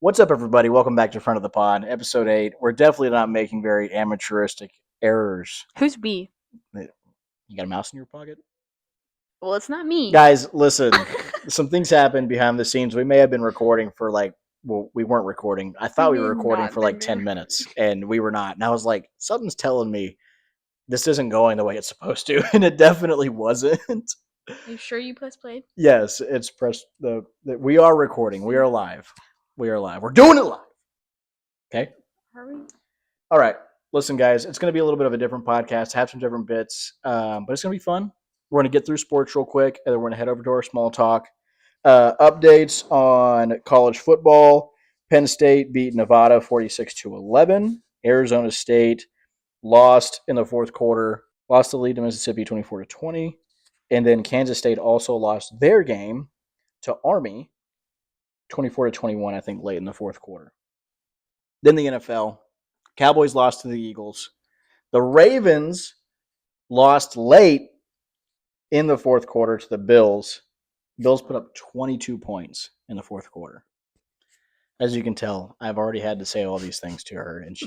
What's up, everybody? Welcome back to Front of the Pod, episode 8. We're definitely not making very amateuristic errors. Who's B? You got a mouse in your pocket? Well, it's not me. Guys, listen. Some things happened behind the scenes. We may have been recording for we weren't recording. I thought we were recording for 10 minutes, and we were not. And I was like, something's telling me this isn't going the way it's supposed to, and it definitely wasn't. Are you sure you press play? Yes, it's pressed. We are recording. We are live. We are live. We're doing it live. Okay? Are we? All right. Listen, guys, it's going to be a little bit of a different podcast, have some different bits, but it's going to be fun. We're going to get through sports real quick, and then we're going to head over to our small talk. Updates on college football. Penn State beat Nevada 46-11. Arizona State lost in the fourth quarter, lost the lead to Mississippi 24-20. And then Kansas State also lost their game to Army 24-21, I think, late in the fourth quarter. Then the NFL. Cowboys lost to the Eagles. The Ravens lost late in the fourth quarter to the Bills. Bills put up 22 points in the fourth quarter. As you can tell, I've already had to say all these things to her, and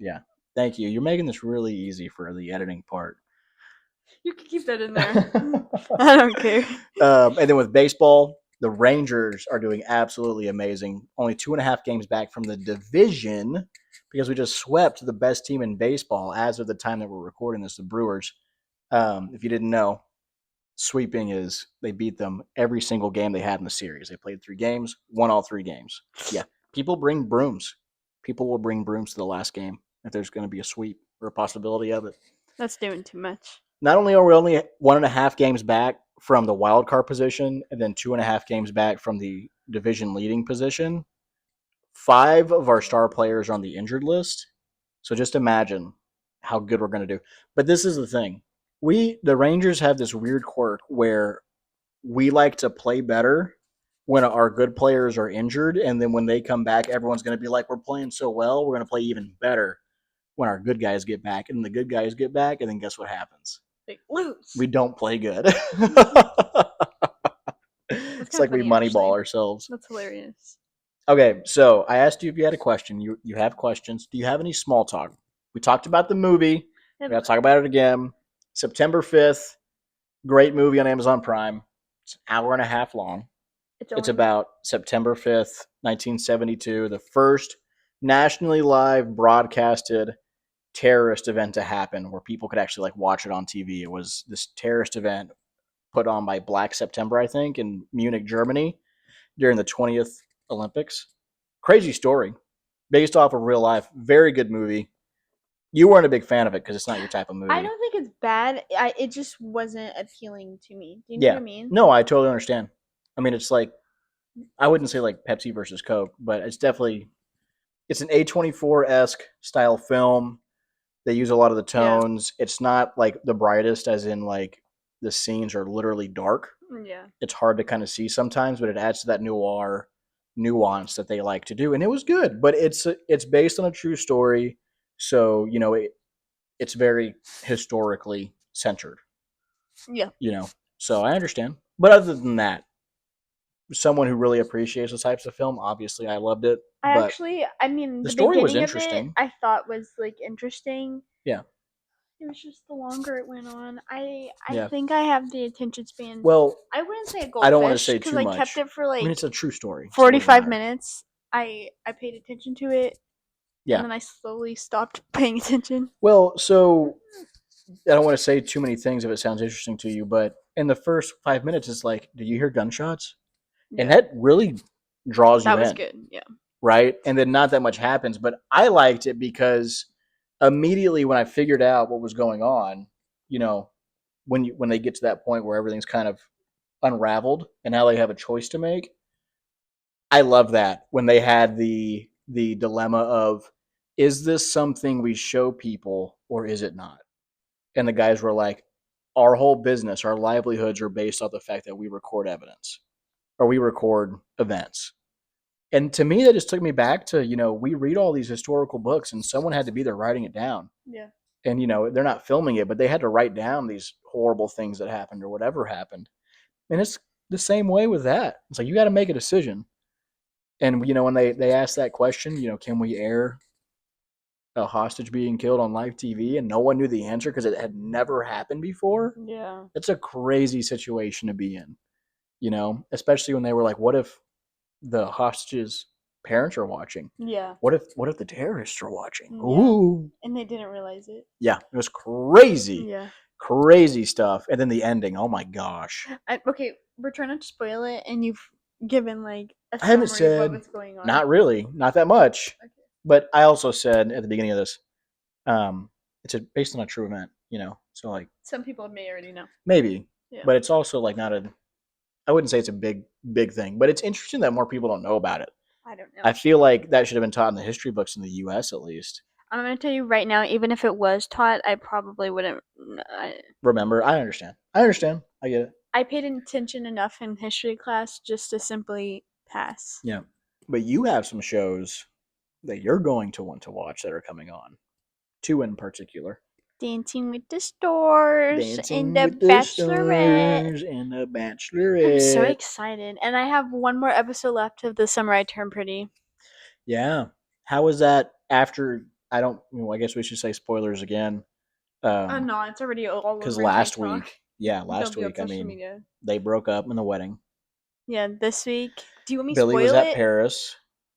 yeah. Thank you. You're making this really easy for the editing part. You can keep that in there. I don't care. And then with baseball, the Rangers are doing absolutely amazing. Only 2.5 games back from the division because we just swept the best team in baseball as of the time that we're recording this, the Brewers. If you didn't know, sweeping is they beat them every single game they had in the series. They played 3 games, won all 3 games. Yeah, people bring brooms. People will bring brooms to the last game if there's going to be a sweep or a possibility of it. That's doing too much. Not only are we only 1.5 games back from the wild card position and then 2.5 games back from the division leading position, 5 of our star players are on the injured list. So just imagine how good we're going to do. But this is the thing. The Rangers have this weird quirk where we like to play better when our good players are injured. And then when they come back, everyone's going to be like, we're playing so well, we're going to play even better when our good guys get back. And the good guys get back, and then guess what happens? They lose. We don't play good. It's like we moneyball ourselves. That's hilarious. Okay, so I asked you if you had a question. You have questions. Do you have any small talk? We talked about the movie. We got to talk about it again. September 5th, great movie on Amazon Prime. It's an hour and a half long. It's about September 5th, 1972, the first nationally live broadcasted terrorist event to happen where people could actually watch it on TV. It was this terrorist event put on by Black September, I think, in Munich, Germany during the 20th Olympics. Crazy story. Based off of real life. Very good movie. You weren't a big fan of it because it's not your type of movie. I don't think it's bad. It just wasn't appealing to me. Do you know what I mean? No, I totally understand. I mean, it's like, I wouldn't say like Pepsi versus Coke, but it's definitely, it's an A24-esque style film. They use a lot of the tones. Yeah. It's not like the brightest, as in like the scenes are literally dark. Yeah. It's hard to kind of see sometimes, but it adds to that noir nuance that they like to do. And it was good, but it's based on a true story. So, it's very historically centered. Yeah. So I understand. But other than that, someone who really appreciates the types of film, obviously I loved it. The story was interesting. I thought was interesting. Yeah. It was just the longer it went on. I think I have the attention span. Well, I wouldn't say a goldfish. I don't want to say too much. Because I kept it for it's a true story. 45 minutes. I paid attention to it. Yeah. And then I slowly stopped paying attention. Well, so I don't want to say too many things if it sounds interesting to you, but in the first 5 minutes, it's like, do you hear gunshots? Yeah. And that really draws you in. That was good, yeah. Right? And then not that much happens, but I liked it because immediately when I figured out what was going on, when they get to that point where everything's kind of unraveled and now they have a choice to make, I love that when they had the dilemma of, is this something we show people or is it not? And the guys were like, our whole business, our livelihoods are based on the fact that we record evidence or we record events. And to me, that just took me back to, we read all these historical books and someone had to be there writing it down. Yeah. And, they're not filming it, but they had to write down these horrible things that happened or whatever happened. And it's the same way with that. It's like, you got to make a decision. And when they asked that question, can we air a hostage being killed on live TV, and no one knew the answer because it had never happened before. Yeah. It's a crazy situation to be in, especially when they were like, what if the hostages' parents are watching? Yeah. What if the terrorists are watching? Yeah. Ooh. And they didn't realize it. Yeah, it was crazy. Yeah. Crazy stuff. And then the ending, oh my gosh. Okay, we're trying not to spoil it, and you've given like a I haven't summary of what said, was going on. not really, not that much. Okay. But I also said at the beginning of this, it's based on a true event, so like Some people may already know. maybe, Yeah. but it's also like not I wouldn't say it's a big thing, but it's interesting that more people don't know about it. I don't know. I feel like that should have been taught in the history books in the U.S. at least. I'm going to tell you right now, even if it was taught, I probably wouldn't. Remember, I understand. I get it. I paid attention enough in history class just to simply pass. Yeah, but you have some shows that you're going to want to watch that are coming on. 2 in particular. Dancing with the Stars Dancing and The with the Bachelorette. Stars and The Bachelorette. I'm so excited. And I have one more episode left of The Summer I Turned Pretty. Yeah. How was that after? I don't. I guess we should say spoilers again. No, it's already all over. Because last week, I mean, media. they broke up in the wedding. Yeah, this week. Do you want me to Billy spoil was at it? Paris.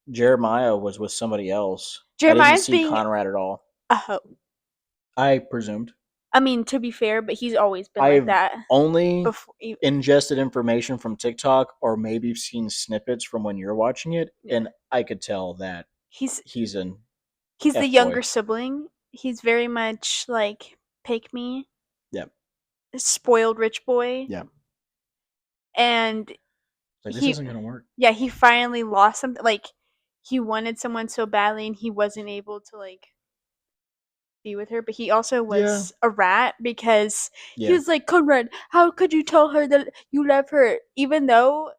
Jeremiah was with somebody else. Jeremiah's I didn't see being Conrad at all. a hoe. I presumed. I mean, to be fair, but he's always been I've like that. only Before, ingested information from TikTok or maybe seen snippets from when you're watching it, and I could tell that he's the younger F-boy. sibling. He's very much like pick me. Yep. Spoiled rich boy. Yep. And Like, this isn't gonna work. Yeah, he finally lost something. Like he wanted someone so badly, and he wasn't able to like be with her. But he also was a rat because he was like, Conrad, how could you tell her that you love her? Even though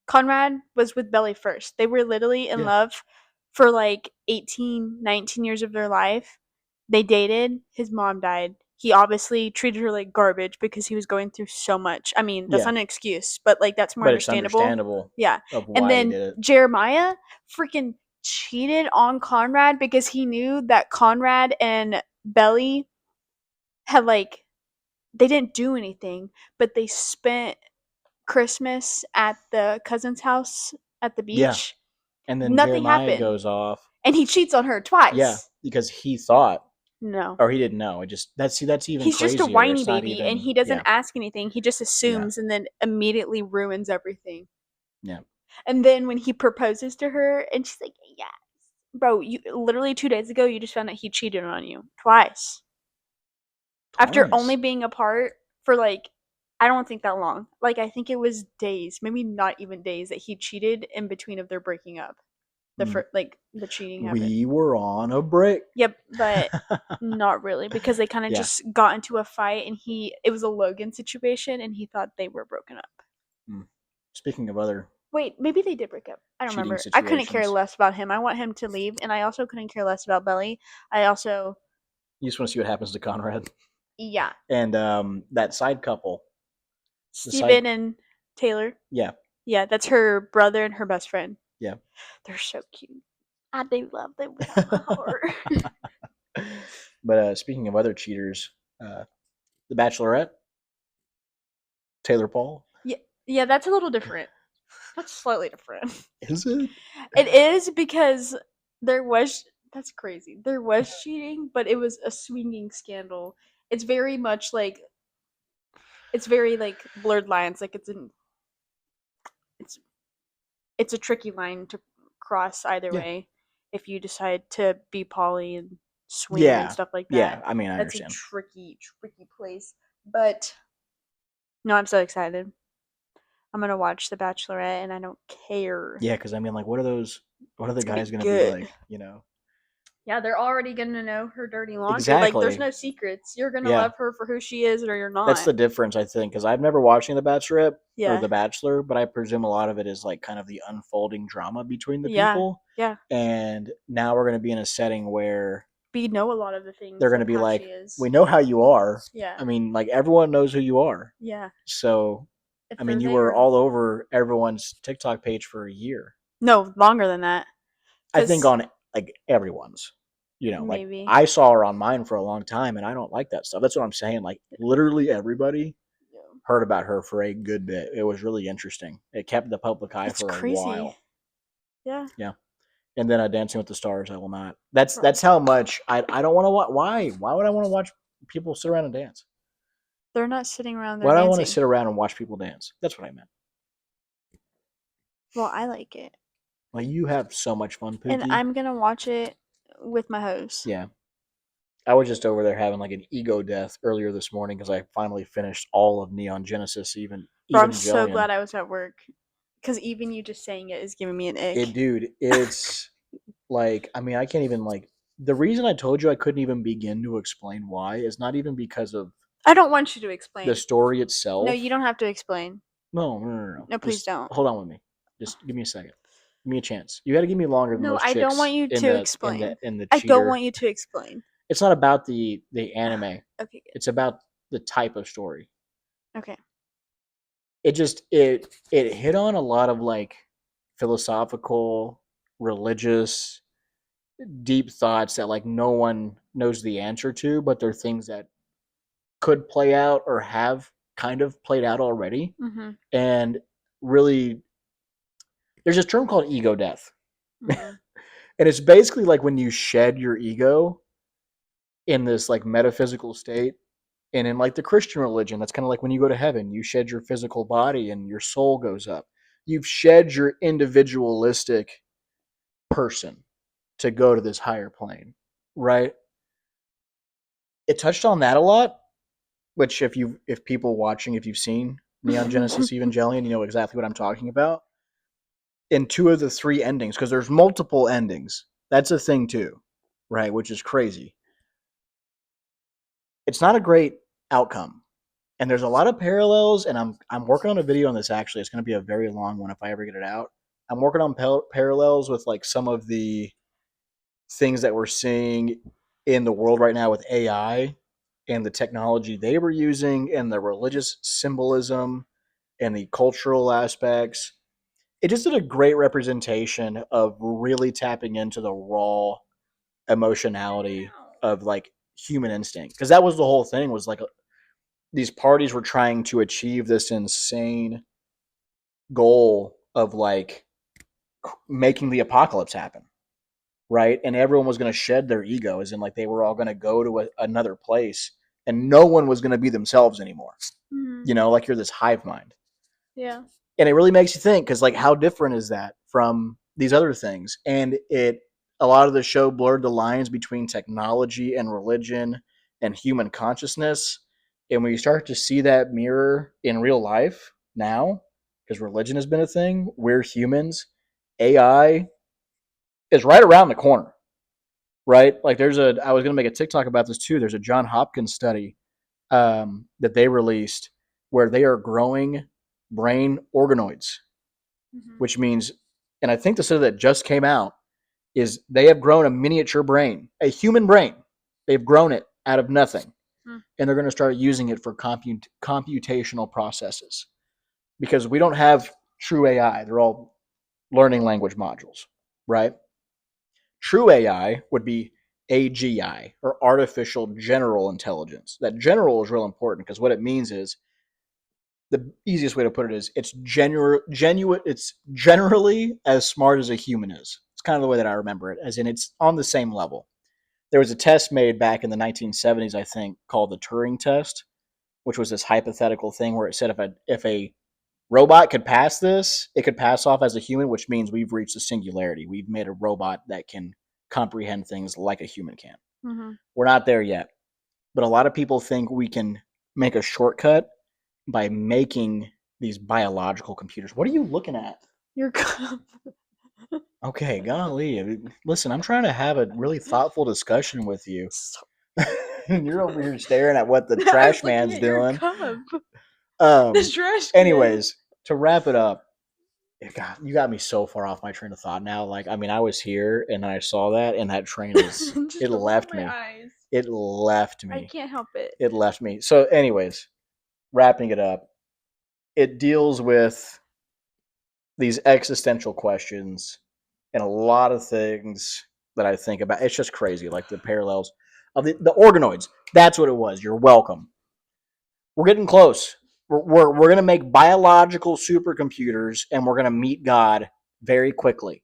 Conrad was with Belly first. They were literally in love for like 18, 19 years of their life. They dated. His mom died. He obviously treated her like garbage because he was going through so much. I mean, that's not an excuse, but like that's more understandable. It's understandable. Yeah. Of why and then he did it. Jeremiah freaking cheated on Conrad because he knew that Conrad and Belly had like they didn't do anything, but they spent Christmas at the cousin's house at the beach. Yeah. And then Nothing Jeremiah happened. goes off. And he cheats on her twice. Yeah, because he thought. No. Or he didn't know. It just that's even He's crazier. just a whiny It's not baby, even, and he doesn't ask anything. He just assumes and then immediately ruins everything. Yeah. And then when he proposes to her, and she's like, "Yes, bro, you literally 2 days ago you just found out he cheated on you twice. After only being apart for like, I don't think that long. Like I think it was days, maybe not even days, that he cheated in between of their breaking up. The cheating happened. We were on a break. Yep, but not really because they kind of just got into a fight, and it was a Logan situation, and he thought they were broken up. Speaking of other. Wait, maybe they did break up. I don't remember. Situations. I couldn't care less about him. I want him to leave, and I also couldn't care less about Belly. You just want to see what happens to Conrad. Yeah. And that side couple. Steven and Taylor. Yeah. Yeah, that's her brother and her best friend. Yeah. They're so cute. I do love them with all my heart. But speaking of other cheaters, The Bachelorette, Taylor Paul. Yeah, that's a little different. That's slightly different. Is it? It is because that's crazy. There was cheating, but it was a swinging scandal. It's very much like blurred lines. Like it's a tricky line to cross either way if you decide to be poly and swing and stuff like that. Yeah, I mean, I understand. That's a tricky place. But no, I'm so excited. I'm gonna watch The Bachelorette, and I don't care. Yeah, because I mean, like, what are the guys gonna be like? Yeah, they're already gonna know her dirty laundry. Exactly. Like, there's no secrets. You're gonna love her for who she is, or you're not. That's the difference, I think, because I've never watched The Bachelorette or The Bachelor, but I presume a lot of it is like kind of the unfolding drama between the people. Yeah. And now we're gonna be in a setting where we know a lot of the things. They're gonna be like, we know how you are. Yeah. I mean, like everyone knows who you are. Yeah. So, I mean, you were all over everyone's TikTok page for a year. No, longer than that. I think on like everyone's. Like Maybe. I saw her on mine for a long time, and I don't like that stuff. That's what I'm saying. Like literally everybody heard about her for a good bit. It was really interesting. It kept the public eye for a while. Yeah. Yeah. And then Dancing with the Stars, I will not. That's how much I don't want to watch. Why would I want to watch people sit around and dance? They're not sitting around. They're Why do I dancing. want to sit around and watch people dance? That's what I meant. Well, I like it. Well, you have so much fun, Pookie. And I'm gonna watch it with my host. Yeah. I was just over there having like an ego death earlier this morning because I finally finished all of Neon Genesis, even Bro, I'm Evangelion. so glad I was at work. Because even you just saying it is giving me an ick. Dude, it's like, I mean, I can't even like. The reason I told you I couldn't even begin to explain why is not even because of I don't want you to explain. the story itself. No, you don't have to explain. No. No, please don't. Hold on with me. Just give me a second. Give me a chance. You got to give me longer than No, those I chicks. don't want you to explain. In the I cheater. don't want you to explain. It's not about the anime. Okay, good. It's about the type of story. Okay. It just it hit on a lot of like philosophical, religious, deep thoughts that like no one knows the answer to, but they're things that could play out or have kind of played out already. Mm-hmm. And really, there's this term called ego death. Mm-hmm. And it's basically like when you shed your ego in this like metaphysical state. And in like the Christian religion, that's kind of like when you go to heaven, you shed your physical body and your soul goes up. You've shed your individualistic person to go to this higher plane, right? It touched on that a lot, which if people watching, if you've seen Neon Genesis Evangelion, you know exactly what I'm talking about. In 2 of the 3 endings, because there's multiple endings. That's a thing too, right? Which is crazy. It's not a great outcome. And there's a lot of parallels, and I'm working on a video on this actually. It's going to be a very long one if I ever get it out. I'm working on parallels with like some of the things that we're seeing in the world right now with AI and the technology they were using and the religious symbolism and the cultural aspects. It just did a great representation of really tapping into the raw emotionality of like human instinct, because that was the whole thing, was like these parties were trying to achieve this insane goal of like making the apocalypse happen, right? And everyone was going to shed their egos, and like they were all going to go to another place, and no one was going to be themselves anymore. Mm-hmm. Like you're this hive mind. Yeah. And it really makes you think, because like how different is that from these other things? And a lot of the show blurred the lines between technology and religion and human consciousness. And when you start to see that mirror in real life now, because religion has been a thing, we're humans, AI is right around the corner, right? Like I was going to make a TikTok about this too. There's a John Hopkins study that they released where they are growing brain organoids, which means, and I think the study that just came out is they have grown a miniature brain, a human brain. They've grown it out of nothing, and they're going to start using it for computational processes, because we don't have true AI. They're all learning language modules, right? True AI would be AGI, or artificial general intelligence. That general is real important because what it means is, the easiest way to put it is, it's it's generally as smart as a human is. It's kind of the way that I remember it, as in it's on the same level. There was a test made back in the 1970s, I think, called the Turing test, which was this hypothetical thing where it said if a robot could pass this, it could pass off as a human, which means we've reached a singularity. We've made a robot that can comprehend things like a human can. Mm-hmm. We're not there yet, but a lot of people think we can make a shortcut by making these biological computers. What are you looking at? Your cup. Okay, golly. Listen, I'm trying to have a really thoughtful discussion with you. And you're over here staring at what the trash man's doing. This trash anyways, to wrap it up, God, you got me so far off my train of thought now. Like, I mean, I was here and I saw that, and that train is it left me. Eyes. It left me. I can't help it. It left me. So, anyways, wrapping it up, it deals with these existential questions and a lot of things that I think about. It's just crazy, like the parallels of the organoids. That's what it was. You're welcome. We're getting close. We're going to make biological supercomputers, and we're going to meet God very quickly.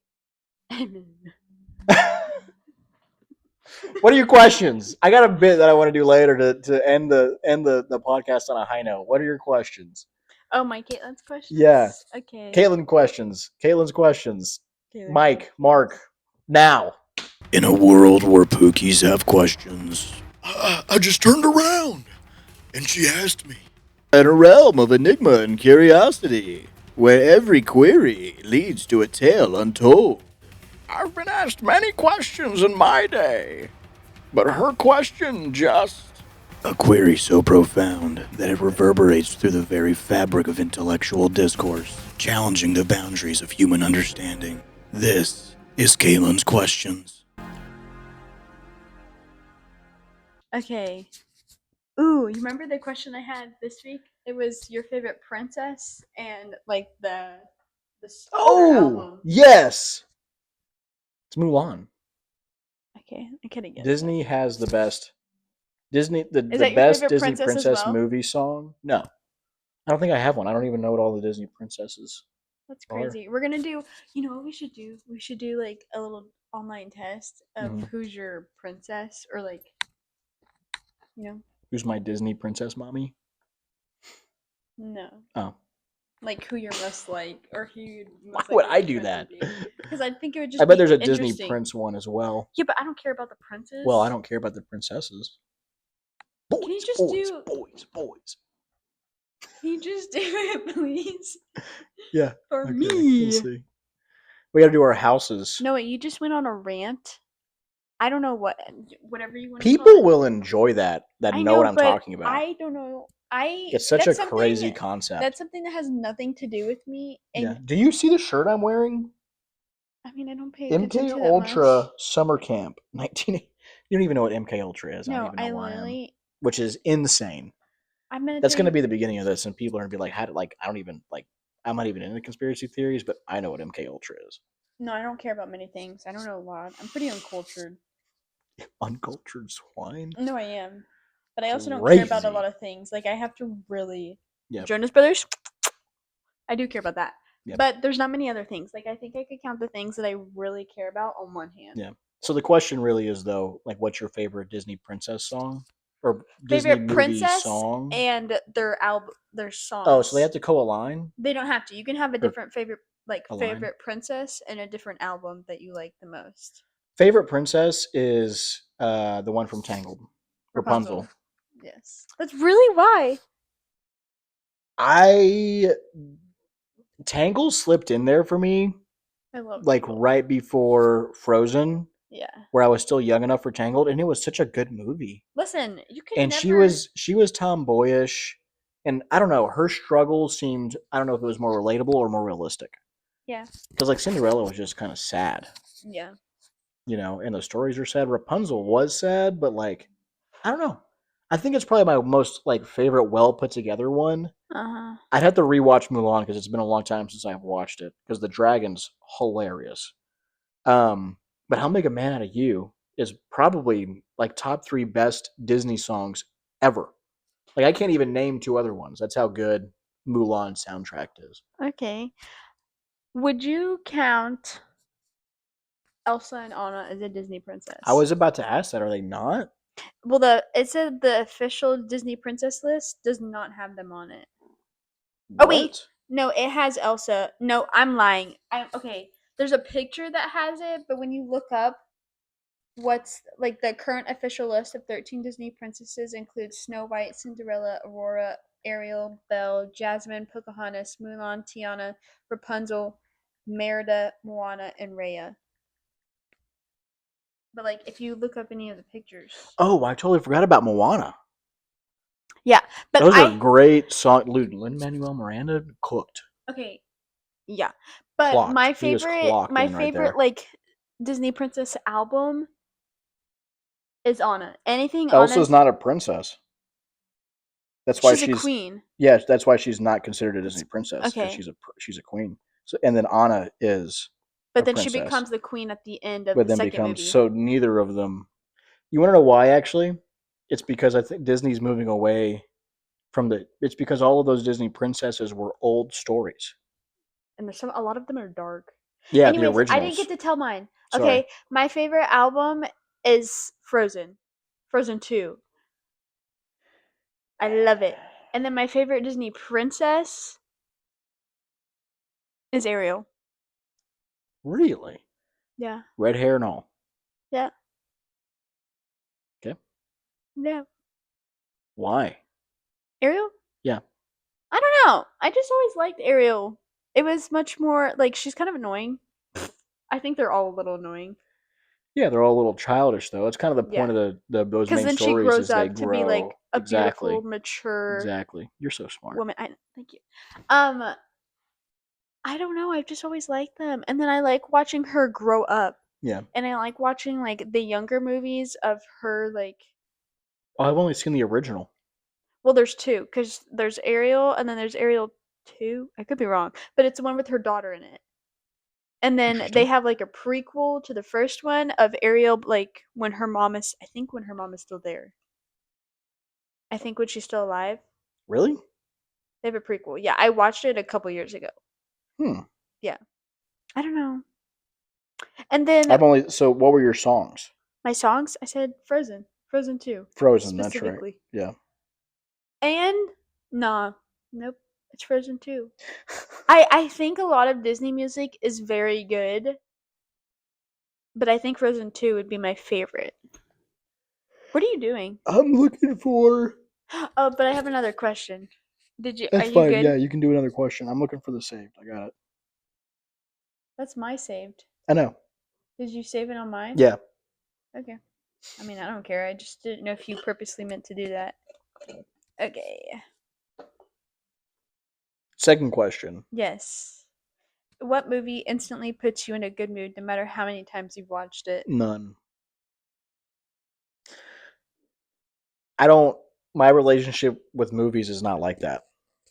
What are your questions? I got a bit that I want to do later to end the podcast on a high note. What are your questions? Oh, my Caitlin's questions? Yeah. Okay. Caitlin's questions. Caitlin. Mike, Mark, now. In a world where Pookies have questions, I just turned around and she asked me. In a realm of enigma and curiosity, where every query leads to a tale untold. I've been asked many questions in my day, but her question just. A query so profound that it reverberates through the very fabric of intellectual discourse, challenging the boundaries of human understanding. This is Caitlin's Questions. Okay. Ooh, you remember the question I had this week? It was your favorite princess and like the Oh, yes. It's Mulan. Okay, I could have guessed. Disney has the best the Is that your best favorite Disney princess as princess well? movie song. No, I don't think I have one. I don't even know what all the Disney princesses. That's crazy. We're gonna do. You know what we should do? We should do like a little online test of who's your princess, or like, you know, Who's my Disney princess mommy? no, Oh, like who you're most like, or who you'd why most would like I your do prince that? would be. Because I think it would just. I bet be there's a Disney interesting. prince one as well. Yeah, but I don't care about the princess. Well, I don't care about the princesses. Boys, Can you just boys, do? boys. Can you just do it, please? Yeah. For Okay, me. we'll see. We got to do our houses. No, wait, you just went on a rant. I don't know whatever you want to call People it. will enjoy that I know what I'm but talking about. I don't know. It's such that's a crazy concept. That's something that has nothing to do with me. And yeah. Do you see the shirt I'm wearing? I mean, I don't pay attention MK to that Ultra much. Summer Camp 19. You don't even know what MK Ultra is. I don't No, even know I why literally. which is insane. I'm gonna. That's going to be the beginning of this, and people are going to be like, "How did like I don't even like I'm not even into conspiracy theories, but I know what MK Ultra is." No, I don't care about many things. I don't know a lot. I'm pretty uncultured. Uncultured swine. No, I am, but I also don't care about a lot of things. Like I have to really. Yeah. Jonas Brothers. I do care about that. Yep. But there's not many other things. Like I think I could count the things that I really care about on one hand. Yeah. So the question really is though, like, what's your favorite Disney princess song or Disney Disney movie song and their songs? Oh, so they have to co-align? They don't have to. You can have a different favorite favorite princess and a different album that you like the most. Favorite princess is the one from Tangled, Rapunzel. Yes, that's really why. Tangled slipped in there for me. I love like Tangled. Right before Frozen. Yeah. Where I was still young enough for Tangled, and it was such a good movie. Listen, you can. And never... she was tomboyish, and I don't know, her struggle seemed, I don't know if it was more relatable or more realistic. Yeah. Because like Cinderella was just kind of sad. Yeah. You know, and the stories are sad. Rapunzel was sad, but like, I don't know. I think it's probably my most like favorite, well put together one. I'd have to rewatch Mulan because it's been a long time since I've watched it. Because the dragon's hilarious. But How Make a Man Out of You is probably like top 3 best Disney songs ever. Like I can't even name 2 other ones. That's how good Mulan soundtrack is. Okay. Would you count Elsa and Anna as a Disney princess? I was about to ask that. Are they not? Well, it said the official Disney princess list does not have them on it. What? Oh wait, no, it has Elsa. No, I'm lying. Okay. There's a picture that has it, but when you look up what's like the current official list of 13 Disney princesses includes Snow White, Cinderella, Aurora, Ariel, Belle, Jasmine, Pocahontas, Mulan, Tiana, Rapunzel, Merida, Moana, and Raya. But like, if you look up any of the pictures, oh, I totally forgot about Moana. Yeah, but those are great songs. Lin-Manuel Miranda cooked. Okay, yeah, but clocked. my favorite like Disney princess album is Anna. Anything Elsa's not a princess. That's why she's a queen. Yes, that's why she's not considered a Disney princess. Okay, she's a queen. So, and then Anna is But a then she princess, becomes the queen at the end of but the then second becomes movie. so neither of them. You want to know why? Actually, it's because I think Disney's moving away from the. It's because all of those Disney princesses were old stories. And there's a lot of them are dark. Yeah, the Anyways, I didn't originals. get to tell mine. Sorry. Okay, my favorite album is Frozen. Frozen 2. I love it. And then my favorite Disney princess is Ariel. Really? Yeah. Red hair and all. Yeah. Okay. Yeah. Why? Ariel? Yeah. I don't know. I just always liked Ariel. It was much more like she's kind of annoying. I think they're all a little annoying. Yeah, they're all a little childish though. It's kind of the point Yeah. of those Because main then she stories grows is they up to be like grow. a Exactly. beautiful, mature Exactly. You're so smart. woman. Thank you. I don't know. I've just always liked them, and then I like watching her grow up, Yeah. and I like watching like the younger movies of her. Like, Oh, I've only seen the original. well, there's two, because there's Ariel, and then there's Ariel 2. I could be wrong, but it's the one with her daughter in it. And then they Interesting. have like a prequel to the first one of Ariel, like when her mom is, I think when her mom is still there. I think when she's still alive. Really? They have a prequel. Yeah, I watched it a couple years ago. Hmm. Yeah. I don't know. And then I've only. So, what were your songs? my songs, I said Frozen. Frozen 2. Frozen. That's right. Specifically. Yeah. And nah. Nope. It's Frozen 2. I think a lot of Disney music is very good. But I think Frozen 2 would be my favorite. What are you doing? I'm looking for. Oh, but I have another question. Are That's you fine. good? Yeah, you can do another question. I'm looking for the saved. I got it. That's my saved. I know. Did you save it on mine? Yeah. Okay. I mean, I don't care. I just didn't know if you purposely meant to do that. Okay. Second question. Yes. What movie instantly puts you in a good mood no matter how many times you've watched it? None. I don't. My relationship with movies is not like that.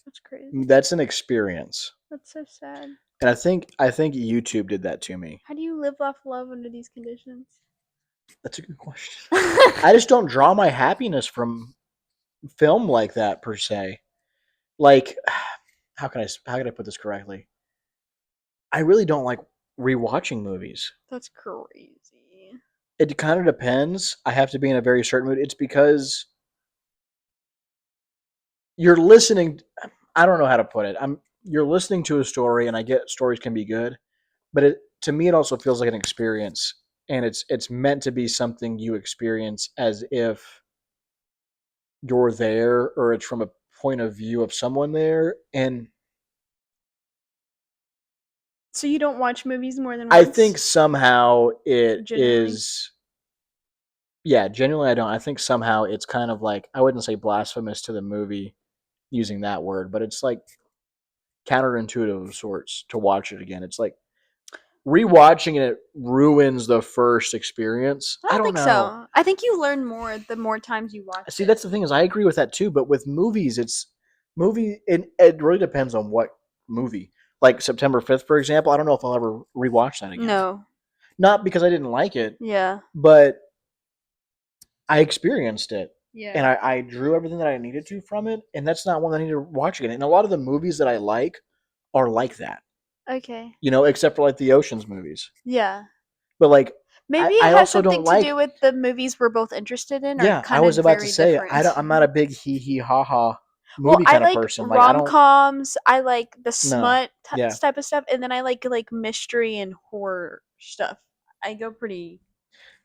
That's crazy. That's an experience, That's so sad. and I think YouTube did that to me. How do you live off love under these conditions? That's a good question. I just don't draw my happiness from film like that per se. Like, how can I put this correctly? I really don't like rewatching movies. That's crazy. It kind of depends. I have to be in a very certain mood. It's because you're listening. I don't know how to put it. You're listening to a story, and I get stories can be good, but to me it also feels like an experience, and it's meant to be something you experience as if you're there, or it's from a point of view of someone there, and So you don't watch movies more than I once? think somehow it Genuinely? is. Yeah, genuinely, I don't. I think somehow it's kind of like I wouldn't say blasphemous to the movie using that word, but it's like counterintuitive of sorts to watch it again. It's like rewatching it ruins the first experience. I I don't don't think know. so. I think you learn more the more times you watch See, it. that's the thing is I agree with that too. But with movies, it really depends on what movie. Like September 5th, for example. I don't know if I'll ever rewatch that again. No. Not because I didn't like it, Yeah. but I experienced it. Yeah. And I drew everything that I needed to from it, and that's not one that I need to watch again. And a lot of the movies that I like are like that, Okay. except for like the Ocean's movies. Yeah. But like, Maybe it I has also something don't to like. do with the movies we're both interested in are Yeah, I kind was of about to very say different. I'm not a big hee hee ha ha Well, movie I kind of like person. Like I don't. rom-coms, I like the No. smut Yeah. type of stuff, and then I like mystery and horror stuff. I go pretty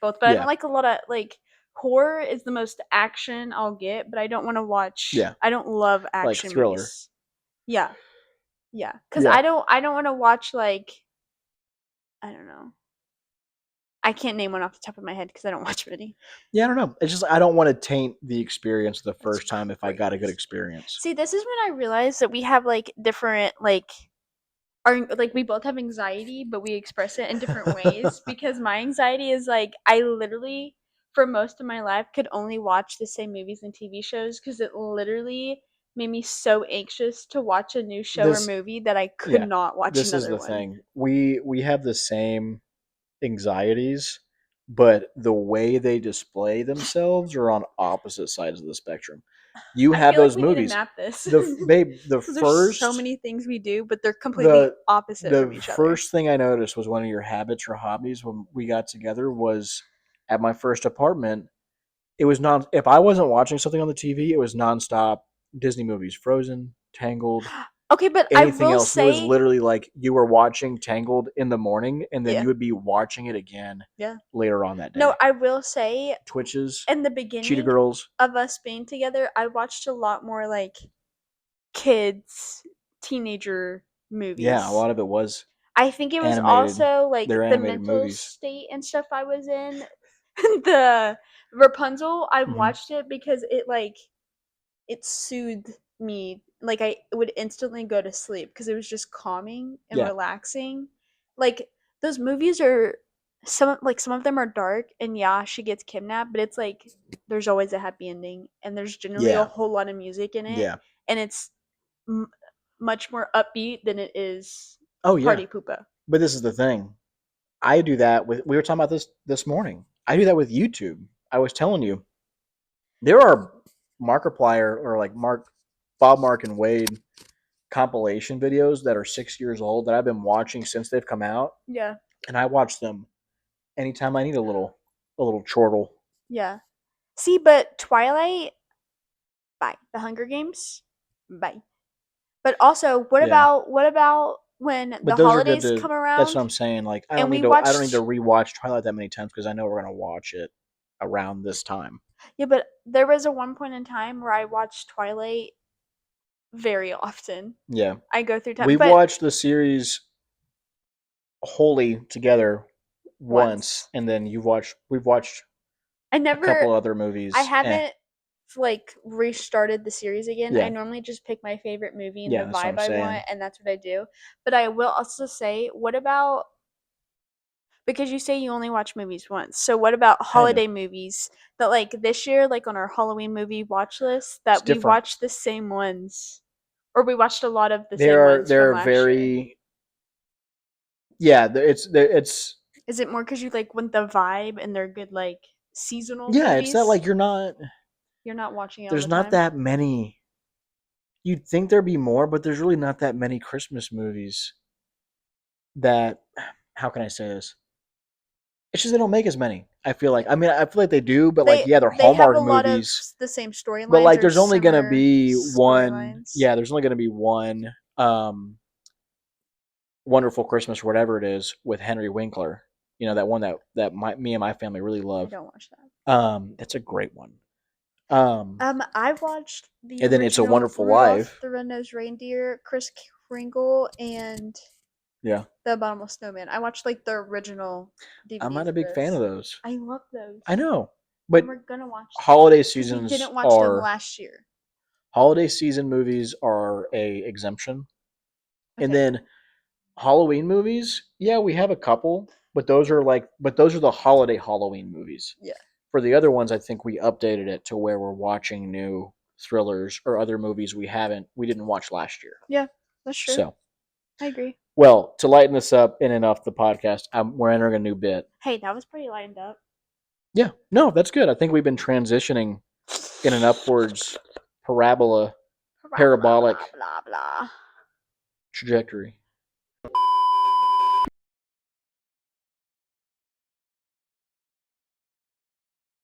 both, but I don't Yeah. like a lot of like horror is the most action I'll get, but I don't want to watch. Yeah. I don't love Like action thriller. movies. Yeah, yeah, because Yeah. I don't want to watch like I don't know. I can't name one off the top of my head because I don't watch many. Yeah, I don't know. It's just I don't want to taint the experience the That's first time if I got a good crazy. experience. See, this is when I realized that we have like different like we both have anxiety, but we express it in different ways. Because my anxiety is like I literally for most of my life could only watch the same movies and TV shows because it literally made me so anxious to watch a new show or movie that I could not watch this another is the one. thing. We have the same anxieties, but the way they display themselves are on opposite sides of the spectrum. You I have feel those like we movies. need to map this. Babe, the Because there's so first many things we do, but they're completely opposite from each other. first thing I noticed was one of your habits or hobbies when we got together was at my first apartment. It was non. If I wasn't watching something on the TV, it was nonstop Disney movies, Frozen, Tangled, Okay, but I anything will else. It was say, literally like you were watching Tangled in the morning, and then Yeah. you would be watching it again Yeah. later on that day. no, I will say, Twitches, in the Cheetah beginning Girls. of us being together, I watched a lot more like kids, teenager movies. Yeah, a lot of it was I think it was animated. also like They're the animated mental movies. state and stuff I was in. The Rapunzel, I Mhm. watched it because it soothed me. Like I would instantly go to sleep because it was just calming and Yeah. relaxing. Like those movies are some of them are dark and yeah, she gets kidnapped, but it's like there's always a happy ending and there's generally a Yeah. whole lot of music in it Yeah. and it's m- much more upbeat than it is Oh yeah. party poopa. But this is the thing. I do that with. We were talking about this morning. I do that with YouTube. I was telling you there are Markiplier or like Bob, Mark, and Wade compilation videos that are 6 years old that I've been watching since they've come out, Yeah. and I watch them anytime I need a little chortle. Yeah. See, but Twilight, bye. The Hunger Games, bye. But also, Yeah. what about when the But those are good holidays to. come That's around what I'm saying. Like and we I don't need to watched rewatch Twilight that many times because I know we're gonna watch it around this time. Yeah, but there was a one point in time where I watched Twilight very often. Yeah. I go through time, We've but watched the series wholly together once, and then we've watched I a couple never other movies. I haven't like restarted the series again. Yeah. I normally just pick my favorite movie and Yeah, the that's what I'm vibe I saying. want, and that's what I do. But I will also say, what about because you say you only watch movies once. So what about Kinda. holiday movies that like this year, like on our Halloween movie watch list, It's that we different. watched the same ones, or we watched a lot of the same ones from They're last year? very yeah. It's Is it more because you like want the vibe and they're good like seasonal yeah. It's not movies? like You're not watching it all there's the not time. that many. You'd think there'd be more, but there's really not that many Christmas movies that. How can I say this? It's just they don't make as many. I feel like. I mean, I feel like they do, but like, yeah, they're They have a Hallmark lot of movies. the same But storylines like, or there's only gonna similar be one. storylines. Yeah, there's only gonna be one. Wonderful Christmas, whatever it is, with Henry Winkler. You know that one me and my family really I love. don't watch that. That's a great one. Um, I watched the and then It's a original Wonderful Rudolph Life. the Red-Nosed Reindeer, Kris Kringle, and Yeah, The Abominable Snowman. I watched like the original I'm DVDs not a of big fan those. of those. I love those. I know, And but we're gonna watch them holiday because we seasons didn't watch them are last year. holiday season movies are a exemption, and Okay. then Halloween movies. Yeah, we have a couple, but those are the holiday Halloween movies. Yeah. For the other ones, I think we updated it to where we're watching new thrillers or other movies we didn't watch last year. Yeah, that's true. So, I agree. well, to lighten this up in and off the podcast, we're entering a new bit. Hey, that was pretty lined up. Yeah, no, that's good. I think we've been transitioning in an upwards parabolic Blah, blah, blah, blah. trajectory.